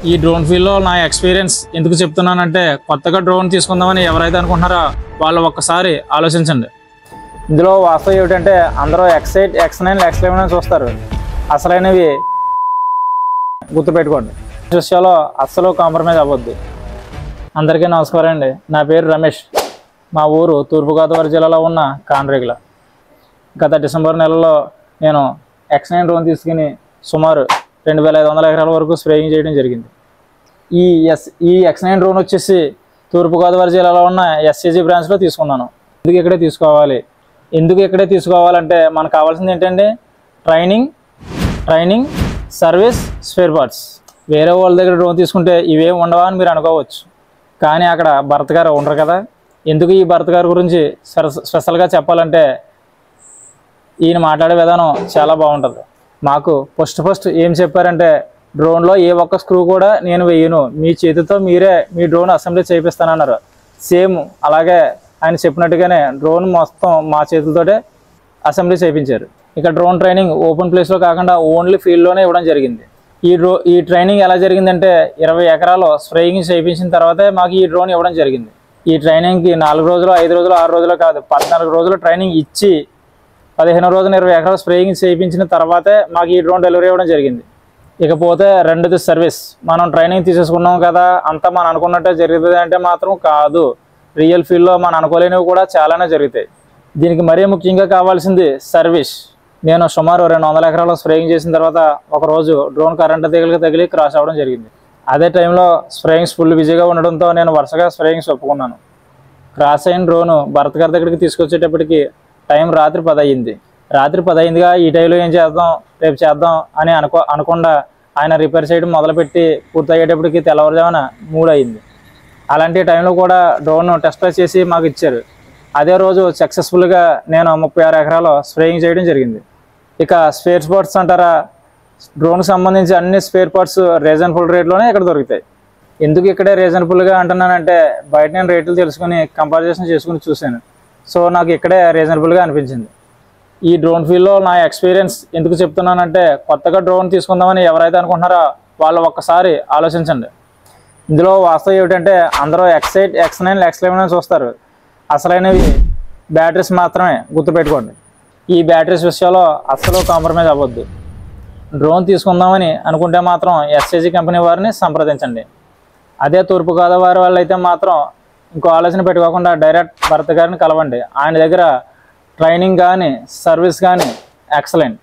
ఈ డ్రోన్ ఫీల్డ్లో నా ఎక్స్పీరియన్స్ ఎందుకు చెప్తున్నానంటే కొత్తగా డ్రోన్ తీసుకుందామని ఎవరైతే అనుకుంటున్నారో వాళ్ళు ఒక్కసారి ఆలోచించండి. ఇందులో వాస్తవం ఏమిటంటే అందరూ X8, X9, X11 అని చూస్తారు. అసలైనవి గుర్తుపెట్టుకోండి. విషయాల్లో అస్సలు కాంప్రమైజ్ అవ్వద్దు. అందరికీ నమస్కారం అండి. నా పేరు రమేష్. మా ఊరు తూర్పుగోదావరి జిల్లాలో ఉన్న కాన్రేగుల. గత డిసెంబర్ నెలలో నేను X9 డ్రోన్ తీసుకుని సుమారు 2500 ఎకరాల వరకు స్ప్రేయింగ్ చేయడం జరిగింది. ఈ X9 డ్రోన్ వచ్చేసి తూర్పుగోదావరి జిల్లాలో ఉన్న SCG బ్రాంచ్లో తీసుకున్నాను. ఎందుకు ఇక్కడే తీసుకోవాలంటే మనకు కావాల్సింది ఏంటంటే ట్రైనింగ్, సర్వీస్, స్పేర్ పార్ట్స్. వేరే వాళ్ళ దగ్గర డ్రోన్ తీసుకుంటే ఇవేం ఉండవా అని మీరు అనుకోవచ్చు. కానీ అక్కడ భరత్ గారు ఉండరు కదా. ఎందుకు ఈ భరత్ గారి గురించి స్పెషల్గా చెప్పాలంటే ఈయన మాట్లాడే విధానం చాలా బాగుంటుంది. మాకు ఫస్ట్ ఏం చెప్పారంటే డ్రోన్లో ఏ ఒక్క స్క్రూ కూడా నేను వేయను, మీ చేతితో మీరే మీ డ్రోన్ అసెంబ్లీ చేయిస్తానన్నారు. సేమ్ అలాగే ఆయన చెప్పినట్టుగానే డ్రోన్ మొత్తం మా చేతులతోటే అసెంబ్లీ చేయించారు. ఇక డ్రోన్ ట్రైనింగ్ ఓపెన్ ప్లేస్లో కాకుండా ఓన్లీ ఫీల్డ్లోనే ఇవ్వడం జరిగింది. ఈ ట్రైనింగ్ ఎలా జరిగిందంటే 20 ఎకరాలు స్ప్రేయింగ్ చేయించిన తర్వాతే మాకు ఈ డ్రోన్ ఇవ్వడం జరిగింది. ఈ ట్రైనింగ్కి 4 రోజులు, 5 రోజులు, 6 రోజులు కాదు, 14 రోజులు ట్రైనింగ్ ఇచ్చి 15 రోజున 20 ఎకరాలు స్ప్రేయింగ్ చేయించిన తర్వాతే మాకు ఈ డ్రోన్ డెలివరీ ఇవ్వడం జరిగింది. ఇకపోతే రెండోది సర్వీస్. మనం ట్రైనింగ్ తీసేసుకున్నాం కదా, అంతా మనం అనుకున్నట్టే జరుగుతుంది అంటే మాత్రం కాదు. రియల్ ఫీల్డ్లో మనం అనుకోలేనివి కూడా చాలానే జరుగుతాయి. దీనికి మరీ ముఖ్యంగా కావాల్సింది సర్వీస్. నేను సుమారు 200 ఎకరాలు స్ప్రేయింగ్ చేసిన తర్వాత ఒకరోజు డ్రోన్ కరెంట్ తీగలకి తగిలి క్రాష్ అవ్వడం జరిగింది. అదే టైంలో స్ప్రేయింగ్స్ ఫుల్ బిజీగా ఉండడంతో నేను వరుసగా స్ప్రేయింగ్స్ ఒప్పుకున్నాను. క్రాష్ అయిన డ్రోను భరత్ గారి దగ్గరికి తీసుకొచ్చేటప్పటికి టైం రాత్రి 10 అయ్యింది. రాత్రి 10 అయిందిగా, ఈ టైంలో ఏం చేద్దాం, రేపు చేద్దాం అని అనకుండా ఆయన రిపేర్ చేయడం మొదలుపెట్టి పూర్తి అయ్యేటప్పటికి తెల్లవారుజామున 3 అయింది. అలాంటి టైంలో కూడా డ్రోన్ టెస్ట్ చేసి మాకు ఇచ్చారు. అదే రోజు సక్సెస్ఫుల్గా నేను 36 ఎకరాలు స్ప్రేయింగ్ చేయడం జరిగింది. ఇక స్పేర్ పార్ట్స్ అంటారా, డ్రోన్కి సంబంధించి అన్ని స్పేర్ పార్ట్స్ రీజనబుల్ రేట్లోనే ఇక్కడ దొరుకుతాయి. ఎందుకు ఇక్కడే రీజనబుల్గా అంటున్నానంటే బయట నేను రేట్లు తెలుసుకుని కంపారిజన్ చేసుకుని చూశాను. సో నాకు ఇక్కడే రీజనబుల్గా అనిపించింది. ఈ డ్రోన్ ఫీల్డ్లో నా ఎక్స్పీరియన్స్ ఎందుకు చెప్తున్నానంటే కొత్తగా డ్రోన్ తీసుకుందామని ఎవరైతే అనుకుంటున్నారో వాళ్ళు ఒక్కసారి ఆలోచించండి. ఇందులో వాస్తవం ఏమిటంటే అందరూ X8, X9, X11 అని చూస్తారు. అసలైనవి బ్యాటరీస్ మాత్రమే, గుర్తుపెట్టుకోండి. ఈ బ్యాటరీస్ విషయంలో అస్సలు కాంప్రమైజ్ అవ్వద్దు. డ్రోన్ తీసుకుందామని అనుకుంటే మాత్రం SCG కంపెనీ వారిని సంప్రదించండి. అదే తూర్పుగోదావరి వాళ్ళు అయితే మాత్రం ఇంకో ఆలోచన పెట్టుకోకుండా డైరెక్ట్ భరత్ గారిని కలవండి. ఆయన దగ్గర ట్రైనింగ్ కానీ సర్వీస్ కానీ ఎక్సలెంట్.